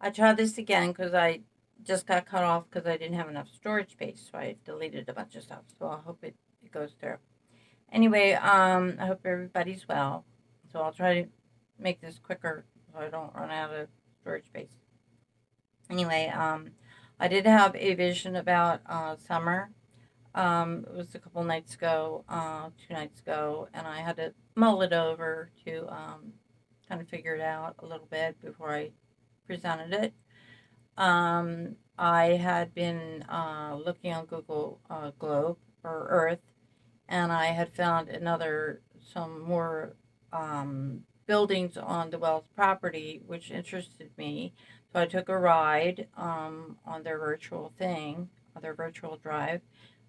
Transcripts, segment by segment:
I tried this again because I just got cut off because I didn't have enough storage space, so I deleted a bunch of stuff. So I hope it goes through. Anyway, I hope everybody's well. So I'll try to make this quicker so I don't run out of storage space. Anyway, I did have a vision about summer. It was a couple nights ago, 2 nights ago, and I had to mull it over to kind of figure it out a little bit before I presented it. I had been looking on Google Globe or Earth, and I had found some more buildings on the Wells property, which interested me. So I took a ride on their virtual thing, on their virtual drive,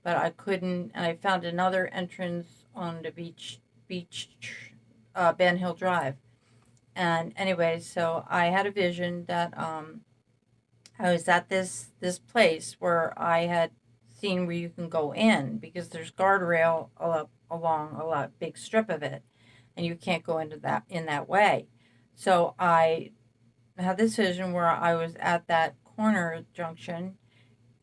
but I couldn't, and I found another entrance on the Ben Hill Drive. And anyway, so I had a vision that I was at this place where I had seen where you can go in because there's guardrail along a lot big strip of it, and you can't go into that in that way. So I had this vision where I was at that corner junction,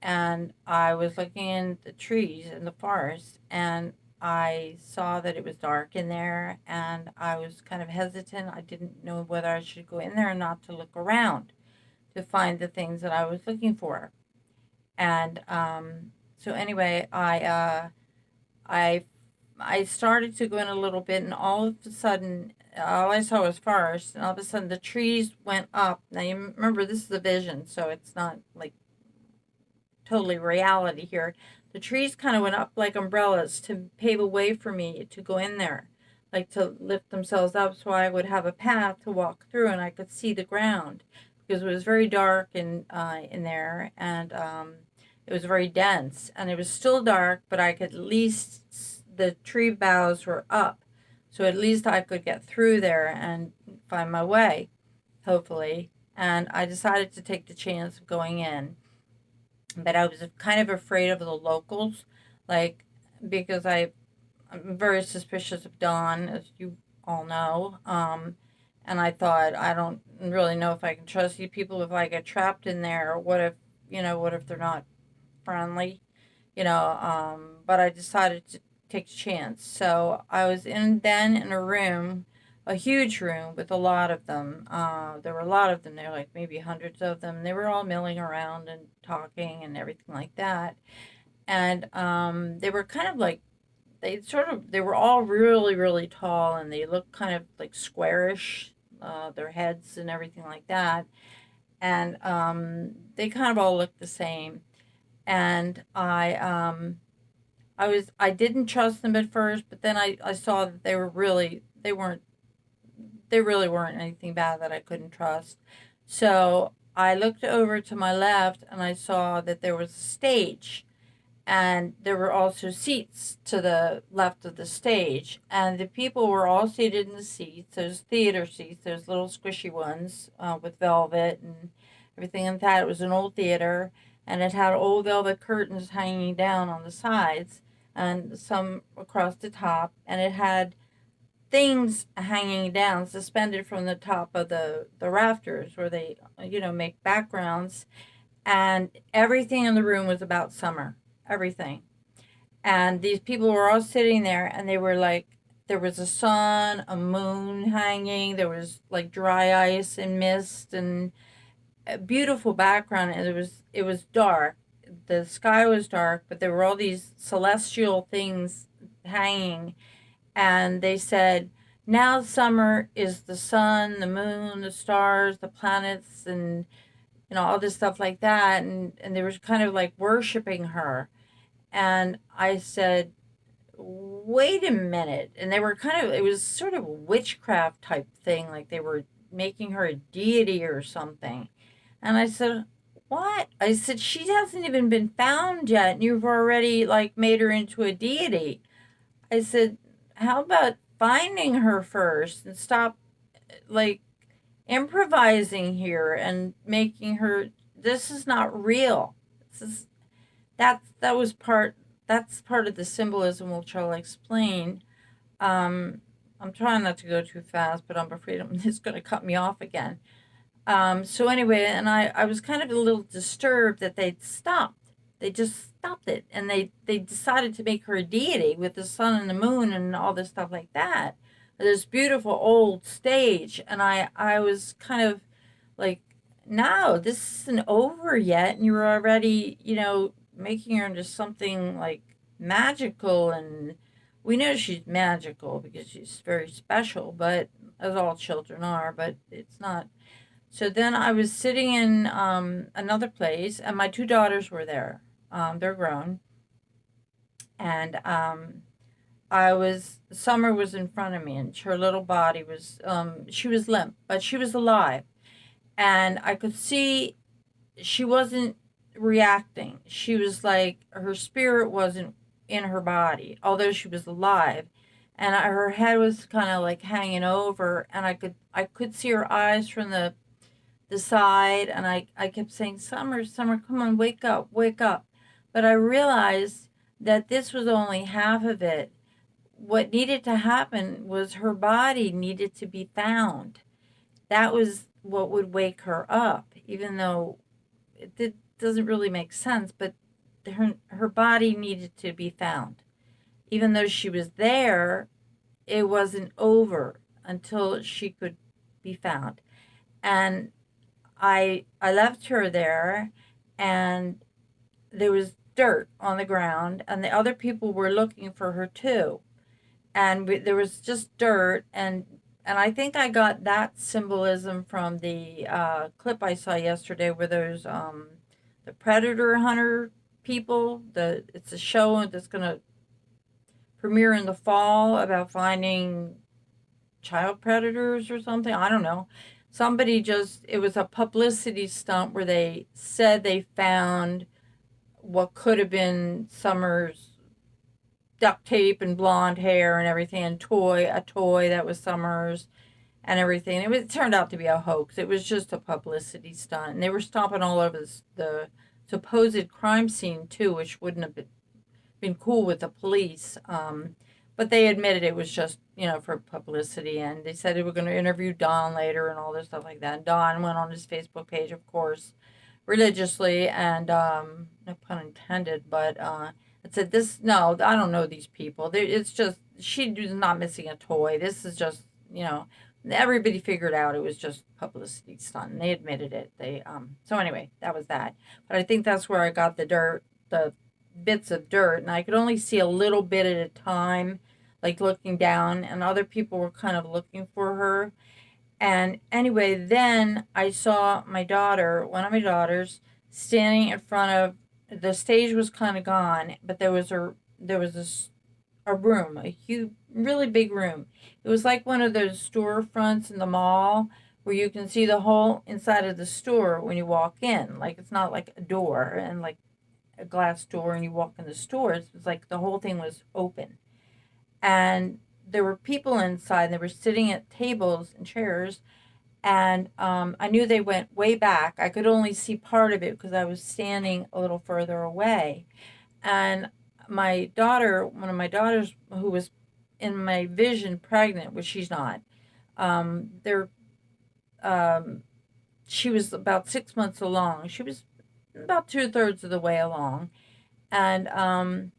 and I was looking in the trees in the forest, and I saw that it was dark in there, and I was kind of hesitant. I didn't know whether I should go in there or not to look around to find the things that I was looking for. And so anyway, I I started to go in a little bit, and all of a sudden, all I saw was forest, and all of a sudden the trees went up. Now you remember this is a vision, so it's not like totally reality here. The trees kind of went up like umbrellas to pave a way for me to go in there, like to lift themselves up so I would have a path to walk through and I could see the ground because it was very dark in there, and it was very dense, and it was still dark, but I could at least the tree boughs were up, so at least I could get through there and find my way, hopefully. And I decided to take the chance of going in, but I was kind of afraid of the locals, like because I'm very suspicious of Dawn, as you all know. And I thought I don't really know if I can trust these people if I get trapped in there. What if what if they're not friendly? But I decided to take a chance. So I was in a room, a huge room with a lot of them. There were a lot of them. There were like maybe hundreds of them. They were all milling around and talking and everything like that. And they were kind of like they were all really really tall, and they looked kind of like squarish, their heads and everything like that. And they kind of all looked the same. And I didn't trust them at first, but then I saw that they really weren't anything bad that I couldn't trust. So I looked over to my left and I saw that there was a stage, and there were also seats to the left of the stage, and the people were all seated in the seats. Those theater seats, those little squishy ones with velvet and everything like that. It was an old theater, and it had old velvet curtains hanging down on the sides and some across the top, and it had things hanging down, suspended from the top of the rafters where they, make backgrounds. And everything in the room was about summer. Everything. And these people were all sitting there, and they were like, there was a sun, a moon hanging, there was like dry ice and mist and a beautiful background, and it was dark. The sky was dark, but there were all these celestial things hanging, and they said, now summer is the sun, the moon, the stars, the planets, and all this stuff like that. And they were kind of like worshiping her. And I said, wait a minute. And they were kind of, it was sort of a witchcraft type thing, like they were making her a deity or something. And I said, what? I said, she hasn't even been found yet, and you've already like made her into a deity. I said, how about finding her first and stop like improvising here and making her, this is not real. This is that was part that's part of the symbolism, which I'll explain. I'm trying not to go too fast, but I'm afraid it's going to cut me off again. So anyway, and I was kind of a little disturbed that they'd stopped. They just stopped it, and they decided to make her a deity with the sun and the moon and all this stuff like that. This beautiful old stage, and I was kind of like, no, this isn't over yet, and you're already, making her into something like magical, and we know she's magical because she's very special, but as all children are, but it's not. So then I was sitting in another place, and my two daughters were there. They're grown, and Summer was in front of me, and her little body was, she was limp, but she was alive, and I could see she wasn't reacting. She was like her spirit wasn't in her body, although she was alive, and her head was kind of like hanging over, and I could see her eyes from the side, and I kept saying, Summer, Summer, come on, wake up, wake up. But I realized that this was only half of it. What needed to happen was her body needed to be found. That was what would wake her up, even though doesn't really make sense, but her body needed to be found. Even though she was there, it wasn't over until she could be found. And I left her there, and there was dirt on the ground, and the other people were looking for her too. And there was just dirt, and I think I got that symbolism from the clip I saw yesterday, where there's the predator hunter people. It's a show that's gonna premiere in the fall about finding child predators or something. I don't know. Somebody just, it was a publicity stunt where they said they found what could have been Summer's duct tape and blonde hair and everything, and a toy that was Summer's and everything. It turned out to be a hoax. It was just a publicity stunt. And they were stomping all over the supposed crime scene too, which wouldn't have been cool with the police. But they admitted it was just, for publicity. And they said they were going to interview Don later and all this stuff like that. And Don went on his Facebook page, of course, religiously, and no pun intended, but it said, this, no, I don't know these people. It's just, she was not missing a toy. This is just, everybody figured out it was just publicity stunt, and they admitted it. So anyway, that was that. But I think that's where I got the bits of dirt, and I could only see a little bit at a time, like looking down, and other people were kind of looking for her. And anyway, then I saw one of my daughters, standing in front of the stage. Was kind of gone, but there was a room, a huge, really big room. It was like one of those storefronts in the mall where you can see the whole inside of the store when you walk in. Like, it's not like a door and like a glass door and you walk in the store. It was like the whole thing was open. And there were people inside, and they were sitting at tables and chairs. And I knew they went way back. I could only see part of it because I was standing a little further away. And one of my daughters, who was in my vision pregnant, which she's not, there, um, she was about 6 months along. She was about two-thirds of the way along, and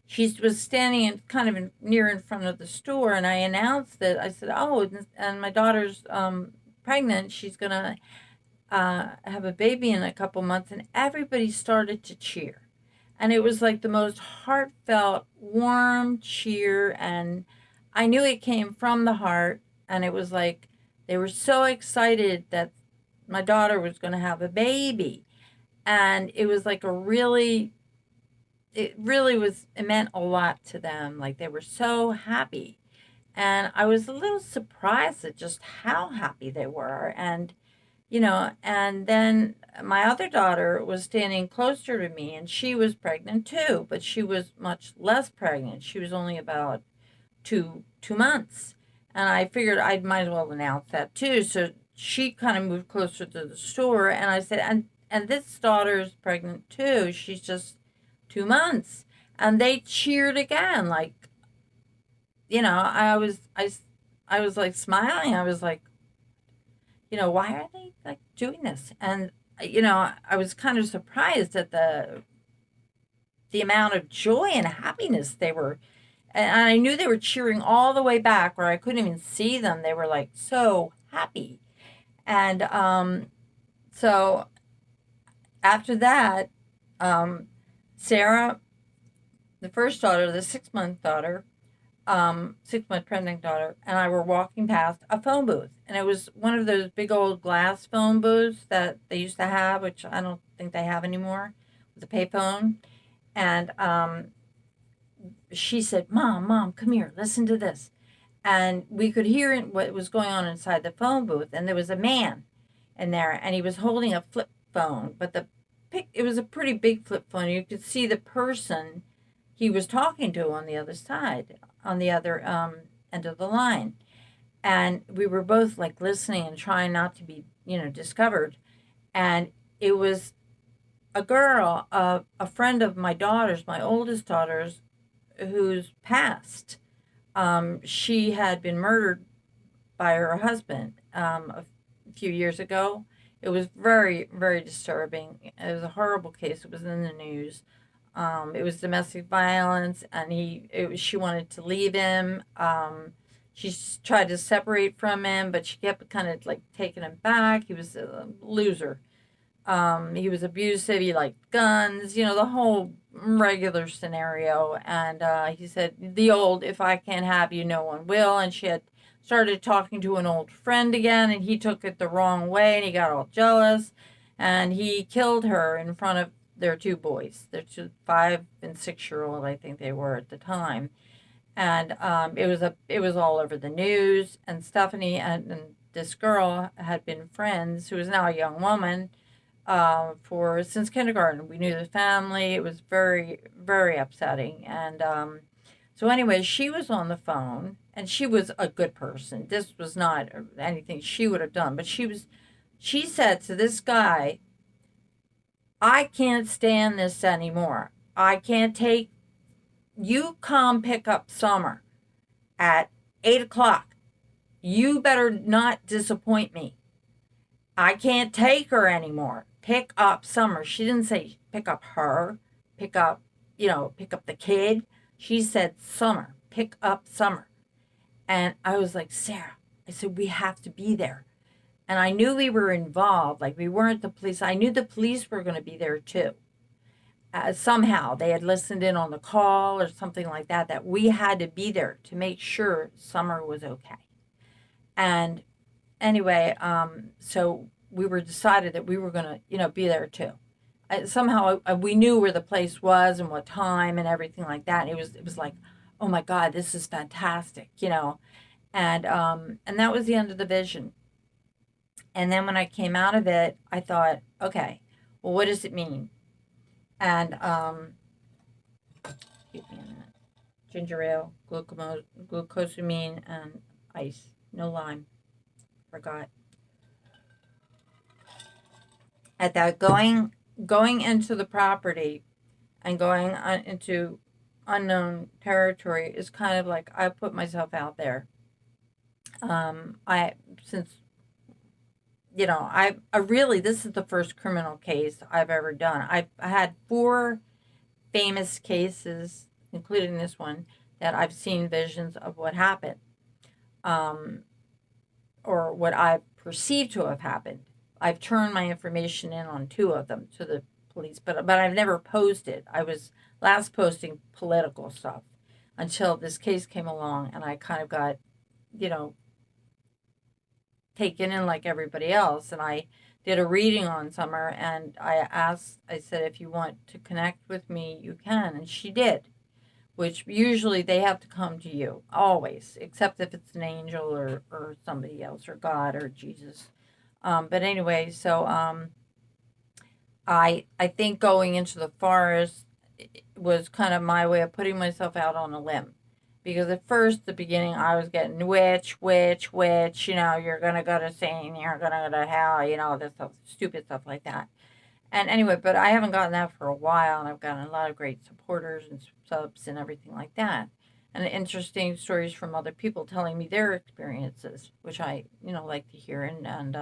she was standing kind of near in front of the store, and I announced it. I said, "Oh, and my daughter's pregnant. She's gonna have a baby in a couple months," and everybody started to cheer. And it was like the most heartfelt, warm cheer, and I knew it came from the heart. And it was like they were so excited that my daughter was going to have a baby, and it was like it really was, it meant a lot to them. Like, they were so happy, and I was a little surprised at just how happy they were. And then my other daughter was standing closer to me, and she was pregnant too, but she was much less pregnant. She was only about 2 months. And I figured I might as well announce that too. So she kind of moved closer to the store, and I said, and this daughter is pregnant too. She's just 2 months. And they cheered again. Like, I was like smiling. I was like, why are they like doing this? And I was kind of surprised at the amount of joy and happiness they were, and I knew they were cheering all the way back where I couldn't even see them. They were like so happy. And so after that, um, Sarah, the first daughter, the 6 month daughter, 6 month pregnant daughter, and I were walking past a phone booth. And it was one of those big old glass phone booths that they used to have, which I don't think they have anymore, with a payphone. And she said, Mom, come here, listen to this. And we could hear what was going on inside the phone booth. And there was a man in there, and he was holding a flip phone, but it was a pretty big flip phone. You could see the person he was talking to on the other side, on the other end of the line. And we were both like listening and trying not to be, discovered. And it was a girl, a friend of my daughter's, my oldest daughter's, who's passed. She had been murdered by her husband a few years ago. It was very, very disturbing. It was a horrible case. It was in the news. It was domestic violence, and she wanted to leave him. She tried to separate from him, but she kept kind of like taking him back. He was a loser. He was abusive. He liked guns, the whole regular scenario. And he said, the old, if I can't have you, no one will. And she had started talking to an old friend again, and he took it the wrong way, and he got all jealous. And he killed her in front of their two boys, their 5 and 6 year old, I think they were at the time. And it was all over the news. And Stephanie and this girl had been friends, who is now a young woman, for since kindergarten. We knew the family. It was very, very upsetting. And so anyway, she was on the phone, and she was a good person. This was not anything she would have done, but she said to this guy, I can't stand this anymore. I can't take, you come pick up Summer at 8 o'clock. You better not disappoint me. I can't take her anymore. Pick up Summer. She didn't say pick up her, pick up, pick up the kid. She said Summer, pick up Summer. And I was like, Sarah, I said, we have to be there. And I knew we were involved. Like, we weren't the police. I knew the police were going to be there too. Somehow they had listened in on the call or something like that, that we had to be there to make sure Summer was okay. And anyway, so we were decided that we were going to, be there too. Somehow we knew where the place was and what time and everything like that. And it was like, oh my God, this is fantastic, And that was the end of the vision. And then when I came out of it, I thought, okay, well, what does it mean? And excuse me a minute. Ginger ale, glucosamine, and ice. No lime. Forgot. At that, going into the property and going into unknown territory is kind of like I put myself out there. I really, this is the first criminal case I've ever done. I had 4 famous cases, including this one, that I've seen visions of what happened, or what I perceive to have happened. I've turned my information in on 2 of them to the police, but I've never posted. I was last posting political stuff until this case came along, and I kind of got, taken in like everybody else. And I did a reading on Summer, and I said, if you want to connect with me, you can. And she did, which usually they have to come to you, always, except if it's an angel or somebody else, or God or Jesus. But anyway, so I think going into the forest was kind of my way of putting myself out on a limb. Because at first, the beginning, I was getting witch, you're going to go to Satan, you're going to go to hell, this stuff, stupid stuff like that. And anyway, but I haven't gotten that for a while, and I've gotten a lot of great supporters and subs and everything like that. and interesting stories from other people telling me their experiences, which I, like to hear. And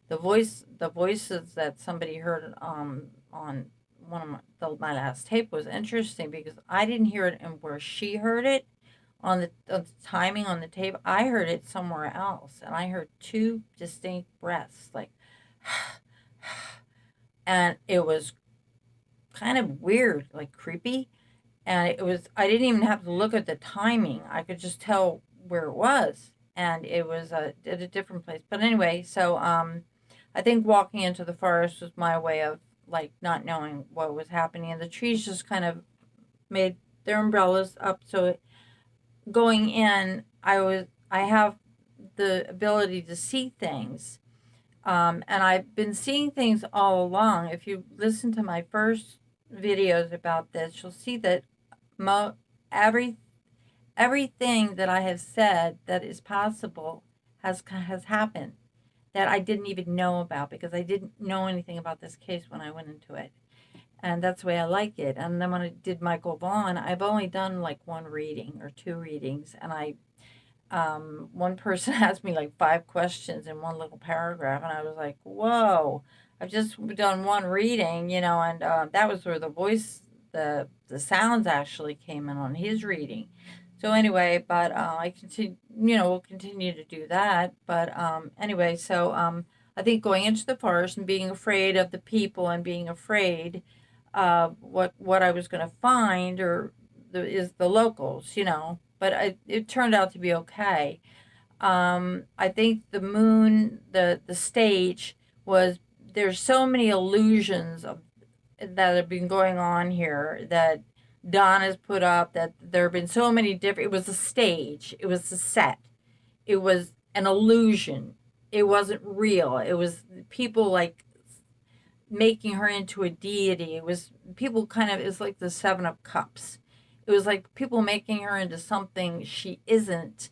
the voices that somebody heard on one of my last tape was interesting because I didn't hear it and where she heard it on the timing on the tape. I heard it somewhere else, and I heard two distinct breaths, like, and it was kind of weird, like creepy. And I didn't even have to look at the timing. I could just tell where it was. And it was at a different place. But anyway, so I think walking into the forest was my way of like not knowing what was happening. And the trees just kind of made their umbrellas up. So going in, I have the ability to see things. And I've been seeing things all along. If you listen to my first videos about this, you'll see that mo- every everything that I have said that is possible has happened that I didn't even know about because I didn't know anything about this case when I went into it. And that's the way I like it. And then when I did Michael Vaughn, I've only done like one reading or two readings, and one person asked me like five questions in one little paragraph, and I was like, whoa, I've just done one reading, and that was where the sounds actually came in on his reading. So anyway, but I continue, we'll continue to do that. But anyway, so I think going into the forest and being afraid of the people and being afraid of what I was going to find is the locals, but it turned out to be okay. I think the moon, the stage was, there's so many illusions that have been going on here that Don has put up, that there have been so many different, it was a stage, it was a set, it was an illusion, it wasn't real, it was people like making her into a deity. It was people kind of, it's like the Seven of Cups. It was like people making her into something she isn't,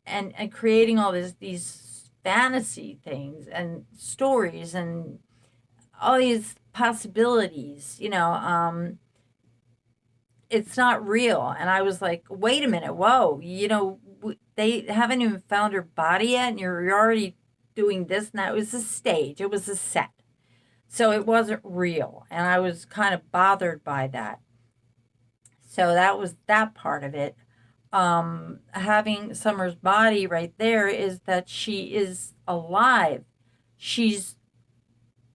and creating all these fantasy things and stories and all these possibilities. It's not real. And I was like, wait a minute, whoa, they haven't even found her body yet, and you're already doing this and that. It was a stage. It was a set. So it wasn't real. And I was kind of bothered by that. So that was that part of it. Having Summer's body right there is that she is alive. She's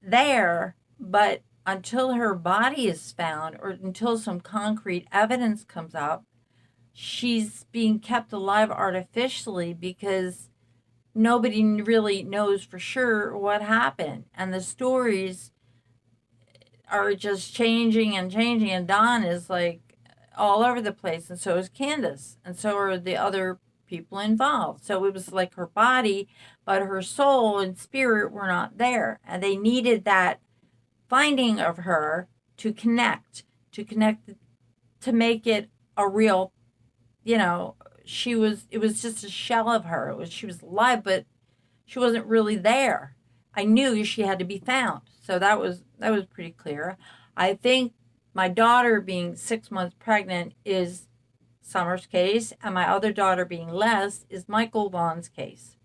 there, but until her body is found or until some concrete evidence comes up, she's being kept alive artificially because nobody really knows for sure what happened. And the stories are just changing and changing. And Don is like all over the place. And so is Candace. And so are the other people involved. So it was like her body, but her soul and spirit were not there. And they needed that finding of her to connect, to make it a real, it was just a shell of her. She was alive, but she wasn't really there. I knew she had to be found. So that was pretty clear. I think my daughter being 6 months pregnant is Summer's case, and my other daughter being Les is Michael Vaughn's case.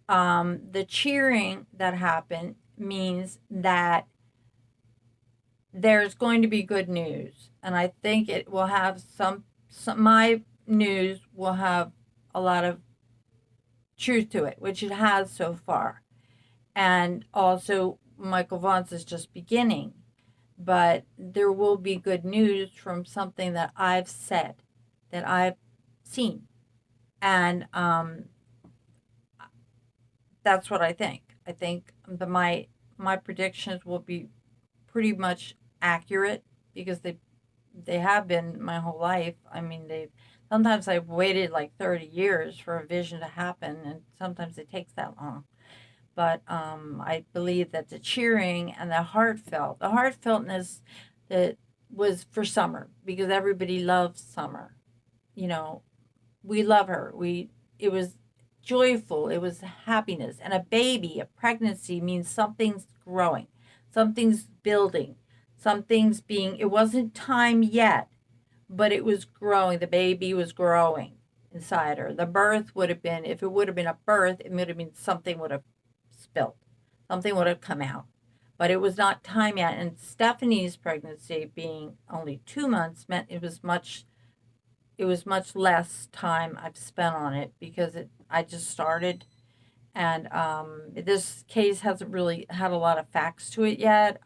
The cheering that happened means that there's going to be good news, and I think it will have some my news will have a lot of truth to it, which it has so far. And also Michael Vaughn's is just beginning, but there will be good news from something that I've said, that I've seen, and that's what I think. I think my predictions will be pretty much accurate because they have been my whole life. I mean, sometimes I've waited like 30 years for a vision to happen, and sometimes it takes that long. But I believe that the cheering and the heartfeltness that was for Summer, because everybody loves Summer. We love her. It was joyful. It was happiness. And a baby, a pregnancy means something's growing, something's building, something's being, it wasn't time yet, but it was growing. The baby was growing inside her. The birth would have been, if it would have been a birth, it would have been something would have spilled, something would have come out. But it was not time yet. And Stephanie's pregnancy being only 2 months meant it was much less time I've spent on it because I just started, and this case hasn't really had a lot of facts to it yet.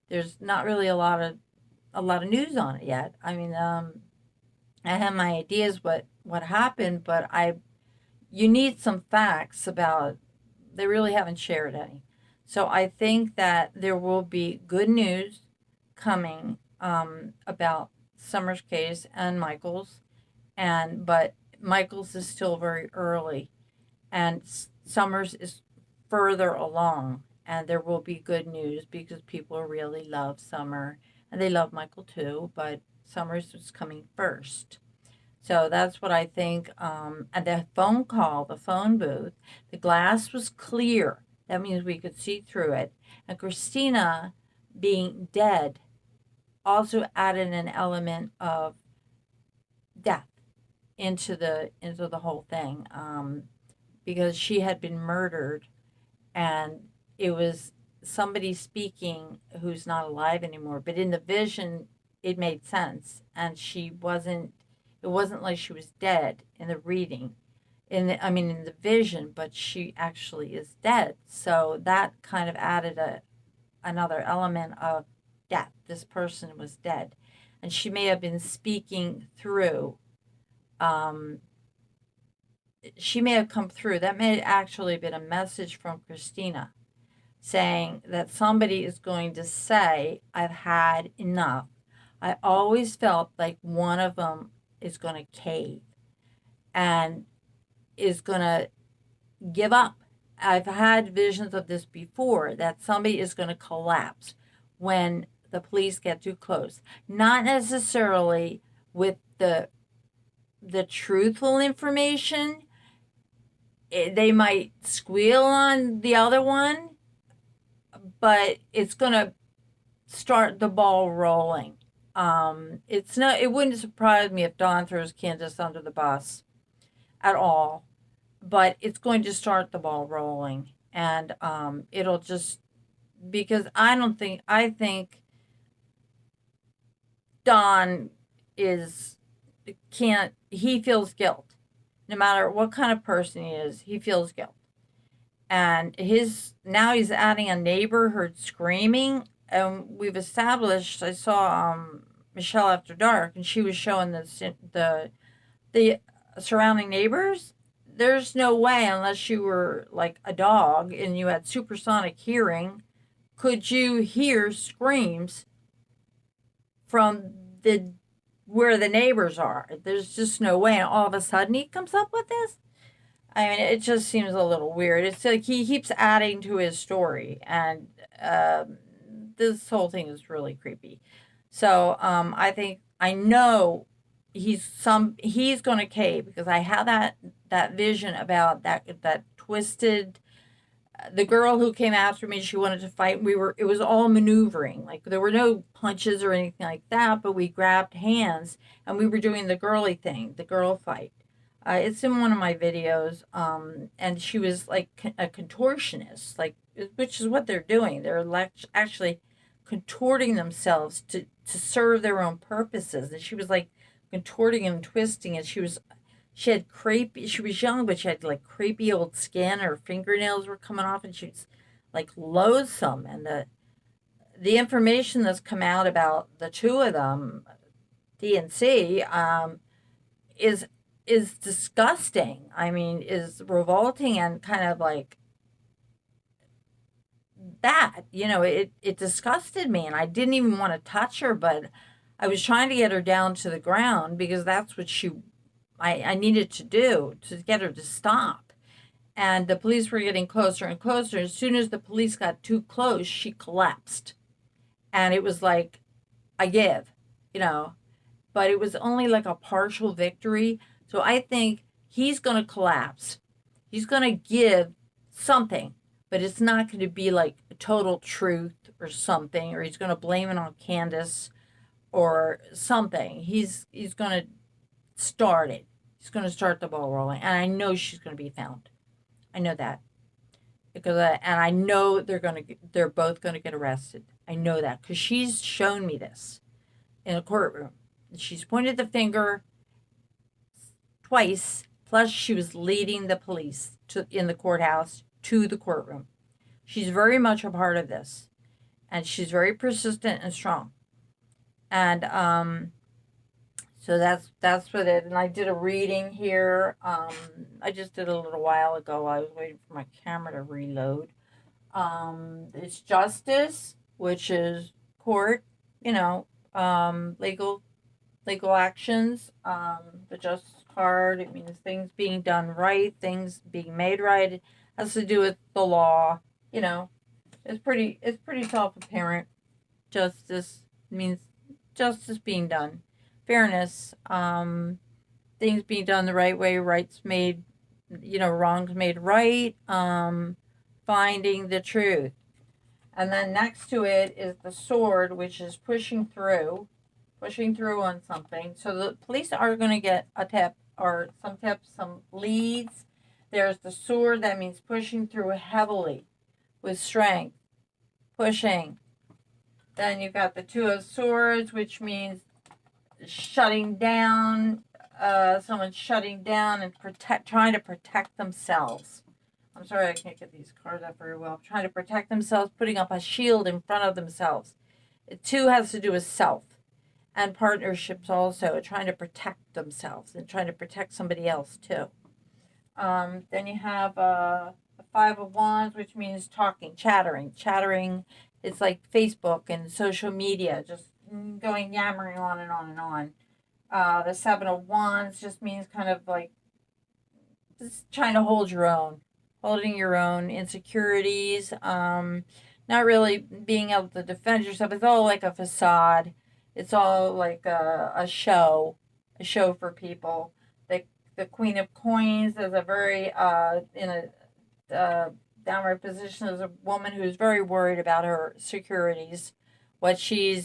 There's not really a lot of news on it yet. I mean, I have my ideas what happened, but you need some facts about. They really haven't shared any, so I think that there will be good news coming about Summer's case and Michael's, but Michael's is still very early, and Summers is further along, and there will be good news because people really love Summer, and they love Michael too, but Summers is coming first. So that's what I think. And the phone call, the phone booth, the glass was clear. That means we could see through it. And Christina being dead also added an element of death into the whole thing, because she had been murdered, and it was somebody speaking who's not alive anymore. But in the vision, it made sense, and she wasn't. It wasn't like she was dead in the reading, in the vision, but she actually is dead. So that kind of added another element of death. This person was dead, and she may have been speaking through. Um, she may have come through. That may have actually been a message from Christina saying that somebody is going to say, I've had enough. I always felt like one of them is going to cave and is going to give up. I've had visions of this before, that somebody is going to collapse when the police get too close. Not necessarily with the truthful information. They might squeal on the other one, but it's going to start the ball rolling. It's not. It wouldn't surprise me if Dawn throws Candace under the bus at all, but it's going to start the ball rolling, and it'll just, because I think Don is can't he feels guilt. No matter what kind of person he is, he feels guilt. And his now he's adding a neighbor heard screaming. And we've established, I saw Michelle After Dark, and she was showing the surrounding neighbors. There's no way, unless you were like a dog and you had supersonic hearing, could you hear screams from the where the neighbors are. There's just no way. And all of a sudden he comes up with this. I mean, it just seems a little weird. It's like he keeps adding to his story, and this whole thing is really creepy. So I know he's going to cave, because I have that vision about that twisted, the girl who came after me, she wanted to fight. It was all maneuvering. Like, there were no punches or anything like that, but we grabbed hands and we were doing the girly thing, the girl fight. It's in one of my videos. And she was like a contortionist, like, which is what they're doing. They're actually contorting themselves to serve their own purposes. And she was like contorting and twisting, and she had crepey, she was young, but she had like crepey old skin. Her fingernails were coming off, and she was like loathsome. And the information that's come out about the two of them, D and C, is disgusting. I mean, is revolting and kind of like bad. It disgusted me, and I didn't even want to touch her, but I was trying to get her down to the ground, because that's what I needed to do to get her to stop. And the police were getting closer and closer. As soon as the police got too close, she collapsed. And it was like, I give, you know, but it was only like a partial victory. So I think he's going to collapse. He's going to give something, but it's not going to be like a total truth or something, or he's going to blame it on Candace, or something. He's going to start it. He's going to start the ball rolling, and I know she's going to be found. I know that because and I know they're both going to get arrested. I know that because she's shown me this in a courtroom. She's pointed the finger twice. Plus, she was leading the police in the courthouse to the courtroom. She's very much a part of this, and she's very persistent and strong. And so that's what it. And I did a reading here. I just did a little while ago. I was waiting for my camera to reload. It's justice, which is court. You know, legal actions. The justice card. It means things being done right, things being made right. It has to do with the law. You know, it's pretty self-apparent. Justice means justice being done, fairness, things being done the right way, rights made, wrongs made right, finding the truth. And then next to it is the sword, which is pushing through on something. So the police are going to get a tip or some tips, some leads. There's the sword, that means pushing through heavily with strength, pushing. Then you've got the Two of Swords, which means shutting down, someone's shutting down and trying to protect themselves. I'm sorry I can't get these cards up very well. Trying to protect themselves, putting up a shield in front of themselves. Two has to do with self and partnerships also, trying to protect themselves and trying to protect somebody else too. Then you have the Five of Wands, which means talking, chattering. It's like Facebook and social media, just going yammering on and on and on. The Seven of Wands just means kind of like just trying to holding your own insecurities, not really being able to defend yourself. It's all like a facade. It's all like a show for people. The Queen of Coins is a very in a downward position as a woman who's very worried about her securities, what she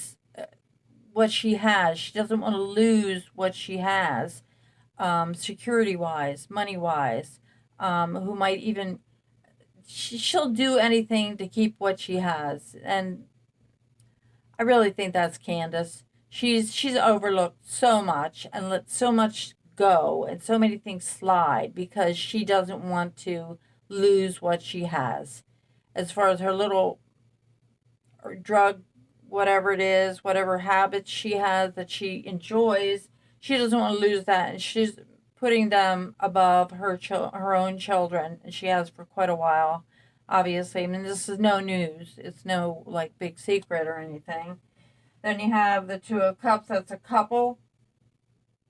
has. She doesn't want to lose what she has, security wise, money wise. Who might even she'll do anything to keep what she has, and I really think that's Candace. She's overlooked so much and let so much go and so many things slide because she doesn't want to lose what she has. As far as her little drug, whatever it is, whatever habits she has that she enjoys, she doesn't want to lose that, and she's putting them above her own children, and she has for quite a while. Obviously, I mean, this is no news. It's no like big secret or anything. Then you have the Two of Cups. That's a couple.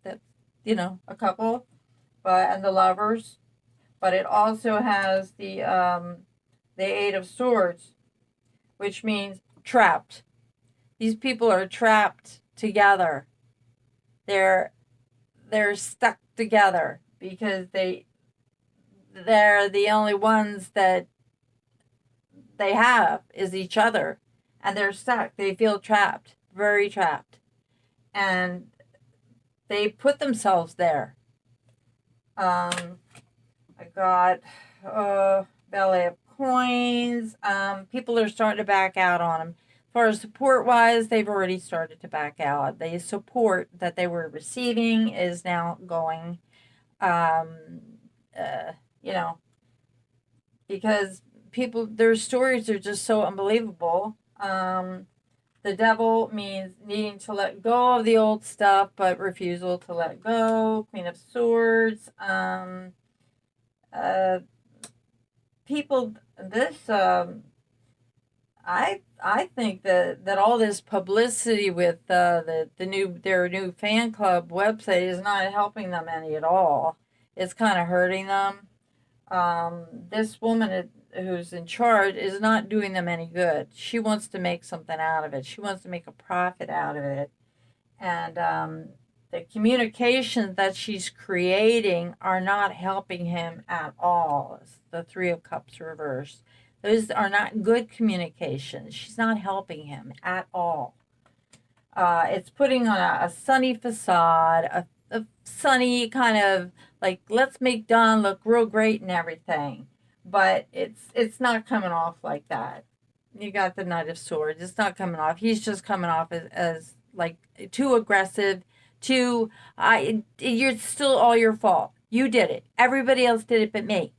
That's a couple, and the Lovers. But it also has the Eight of Swords, which means trapped. These people are trapped together. They're stuck together because they're the only ones that they have is each other, and they're stuck. They feel trapped, very trapped, and they put themselves there. I got Ballet of Coins. People are starting to back out on them. As far as support wise, they've already started to back out. The support that they were receiving is now going, you know, because their stories are just so unbelievable. The Devil means needing to let go of the old stuff, but refusal to let go. Queen of Swords. People, I think that all this publicity with their new fan club website is not helping them any at all. It's kind of hurting them. This woman who's in charge is not doing them any good. She wants to make something out of it. She wants to make a profit out of it. And the communications that she's creating are not helping him at all. It's the Three of Cups reversed. Those are not good communications. She's not helping him at all. It's putting on a sunny facade, a sunny kind of like, let's make Don look real great and everything. But it's not coming off like that. You got the Knight of Swords. It's not coming off. He's just coming off as like too aggressive. Too, you're still all your fault. You did it. Everybody else did it but me.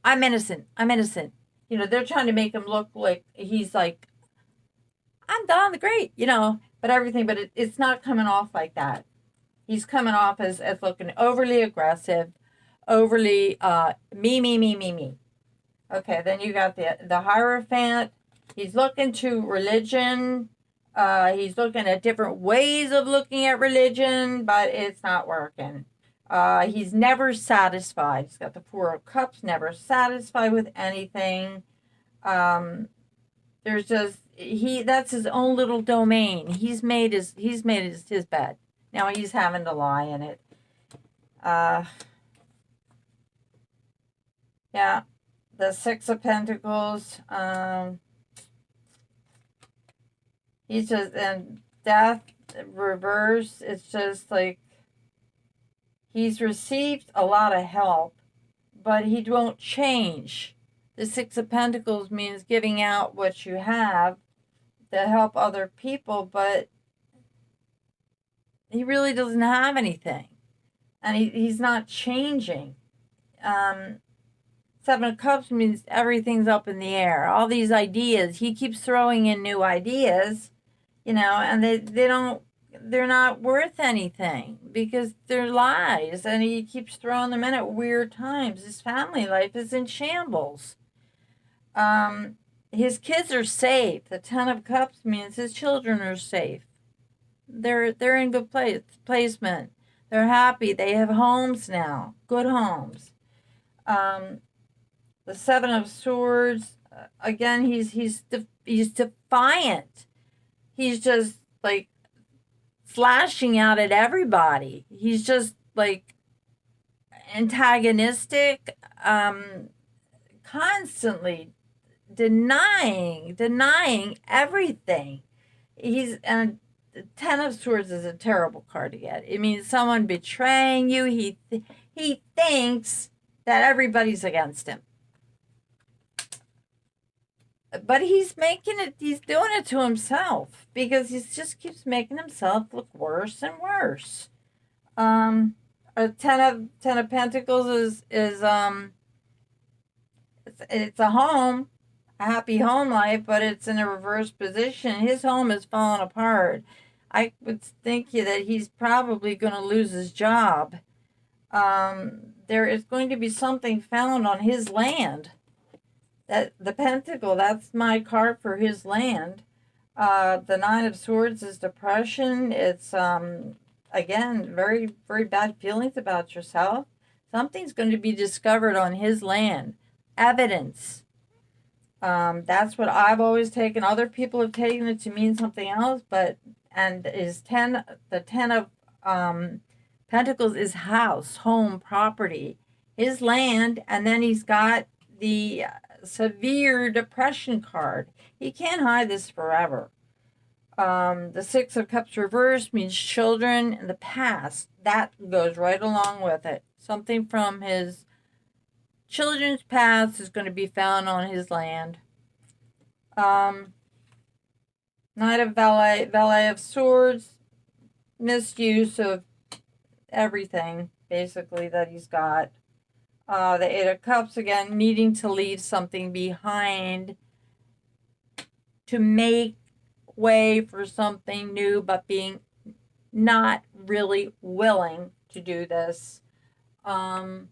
I'm innocent. I'm innocent. They're trying to make him look like he's like, I'm Don the Great, but everything, but it's not coming off like that. He's coming off as looking overly aggressive, overly me, me, me, me, me. Okay, then you got the Hierophant. He's looking to religion. He's looking at different ways of looking at religion, but it's not working. He's never satisfied. He's got the Four of Cups, never satisfied with anything. There's just that's his own little domain. He's made his bed. Now he's having to lie in it. Yeah, the Six of Pentacles. He's just and death reverse. It's just like he's received a lot of help, but he won't change. The Six of Pentacles means giving out what you have to help other people, but he really doesn't have anything. And he's not changing. Seven of Cups means everything's up in the air. All these ideas, he keeps throwing in new ideas, and they're not worth anything because they're lies, and he keeps throwing them in at weird times. His family life is in shambles. His kids are safe. The Ten of Cups means his children are safe. They're in good placement. They're happy. They have homes now, good homes. The Seven of Swords, again, he's defiant. He's just like slashing out at everybody. He's just like antagonistic, constantly denying everything. And the Ten of Swords is a terrible card to get. It means someone betraying you. He thinks that everybody's against him. But he's doing it to himself because he just keeps making himself look worse and worse. A Ten of Pentacles is it's a home, a happy home life, but it's in a reverse position. His home is falling apart. I would think that he's probably going to lose his job. There is going to be something found on his land. That the Pentacle, that's my card for his land. The Nine of Swords is depression. It's again very, very bad feelings about yourself. Something's going to be discovered on his land. Evidence. That's what I've always taken. Other people have taken it to mean something else, and the Ten of Pentacles is house, home, property, his land, and then he's got the severe depression card. He can't hide this forever. The Six of Cups reversed means children in the past. That goes right along with it. Something from his children's past is going to be found on his land. Knight of Valet of Swords, misuse of everything, basically, that he's got. The Eight of Cups, again, needing to leave something behind to make way for something new, but being not really willing to do this. The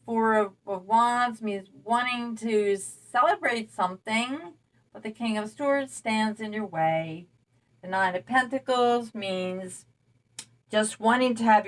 Four of Wands means wanting to celebrate something, but the King of Swords stands in your way. The Nine of Pentacles means just wanting to have your